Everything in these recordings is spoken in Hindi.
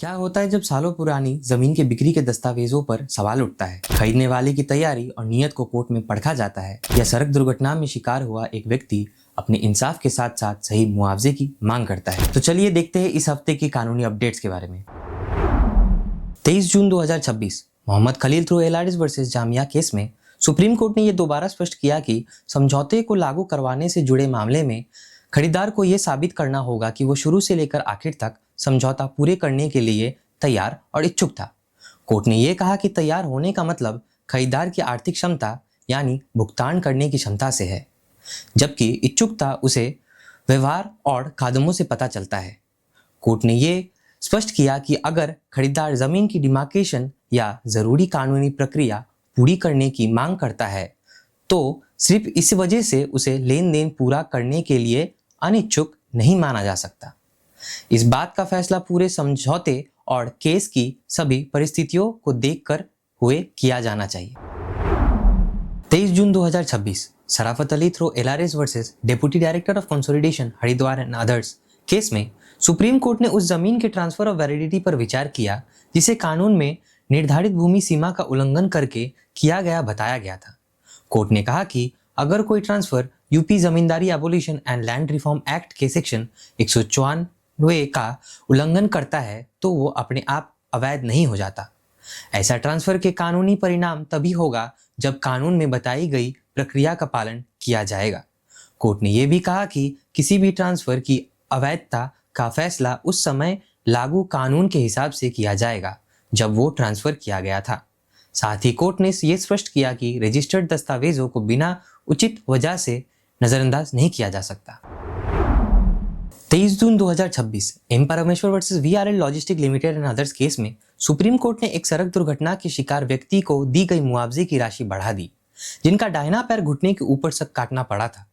क्या होता है जब सालों पुरानी जमीन के बिक्री के दस्तावेजों पर सवाल उठता है? खरीदने वाले की तैयारी और नीयत को कोर्ट में परखा जाता है या सड़क दुर्घटना में शिकार हुआ एक व्यक्ति अपने इंसाफ के साथ साथ सही मुआवजे की मांग करता है। तो चलिए देखते हैं इस हफ्ते की कानूनी अपडेट्स के बारे में। 23 जून 2026 Mohammad Khalil through LRs versus Jamia case में सुप्रीम कोर्ट ने यह दोबारा स्पष्ट किया कि समझौते को लागू करवाने से जुड़े मामले में खरीदार को यह साबित करना होगा कि वो शुरू से लेकर आखिर तक समझौता पूरे करने के लिए तैयार और इच्छुक था। कोर्ट ने यह कहा कि तैयार होने का मतलब खरीदार की आर्थिक क्षमता यानी भुगतान करने की क्षमता से है, जबकि इच्छुकता उसे व्यवहार और कदमों से पता चलता है। कोर्ट ने यह स्पष्ट किया कि अगर खरीदार जमीन की डिमार्केशन या जरूरी कानूनी प्रक्रिया पूरी करने की मांग करता है तो सिर्फ इस वजह से उसे लेन देन पूरा करने के लिए अनिच्छुक नहीं माना जा सकता। इस बात का फैसला पूरे समझौते और केस की सभी परिस्थितियों को देखकर हुए किया जाना चाहिए। 23 जून 2026 Sharafat Ali through LRs versus deputy director of consolidation Haridwar and others case में सुप्रीम कोर्ट ने उस जमीन के ट्रांसफर ऑफ वैलिडिटी पर विचार किया जिसे कानून में निर्धारित भूमि सीमा का उल्लंघन करके किया गया बताया गया था। कोर्ट ने कहा कि अगर कोई transfer UP zamindari abolition and land reform act के सेक्शन 194 का उल्लंघन करता है तो वो अपने आप अवैध नहीं हो जाता। ऐसा ट्रांसफर के कानूनी परिणाम तभी होगा जब कानून में बताई गई प्रक्रिया का पालन किया जाएगा। कोर्ट ने यह भी कहा कि किसी भी ट्रांसफर की अवैधता का फैसला उस समय लागू कानून के हिसाब से किया जाएगा जब वो ट्रांसफर किया गया था। साथ ही कोर्ट ने यह स्पष्ट किया कि रजिस्टर्ड दस्तावेजों को बिना उचित वजह से नजरअंदाज नहीं किया जा सकता। 23 जून 2026 एम परमेश्वर versus VRL logistic limited and others case में सुप्रीम कोर्ट ने एक सड़क दुर्घटना के शिकार व्यक्ति को दी गई मुआवजे की राशि बढ़ा दी, जिनका दाहिना पैर घुटने के ऊपर तक काटना पड़ा था।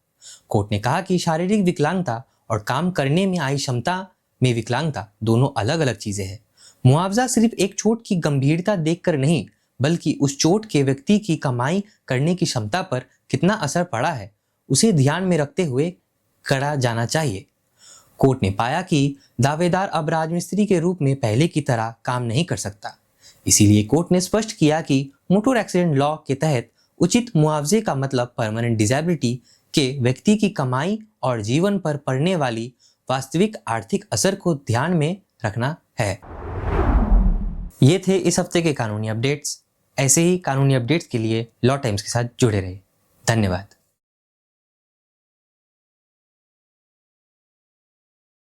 कोर्ट ने कहा कि शारीरिक विकलांगता और काम करने में आई क्षमता में विकलांगता दोनों अलग अलग चीजें हैं। मुआवजा सिर्फ एक चोट की गंभीरता देखकर नहीं बल्कि उस चोट के व्यक्ति की कमाई करने की क्षमता पर कितना असर पड़ा है उसे ध्यान में रखते हुए करा जाना चाहिए। कोर्ट ने पाया कि दावेदार अब राजमिस्त्री के रूप में पहले की तरह काम नहीं कर सकता। इसीलिए कोर्ट ने स्पष्ट किया कि मोटर एक्सीडेंट लॉ के तहत उचित मुआवजे का मतलब परमानेंट डिसेबिलिटी के व्यक्ति की कमाई और जीवन पर पड़ने वाली वास्तविक आर्थिक असर को ध्यान में रखना है। ये थे इस हफ्ते के कानूनी अपडेट्स। ऐसे ही कानूनी अपडेट्स के लिए लॉ टाइम्स के साथ जुड़े रहिए। धन्यवाद।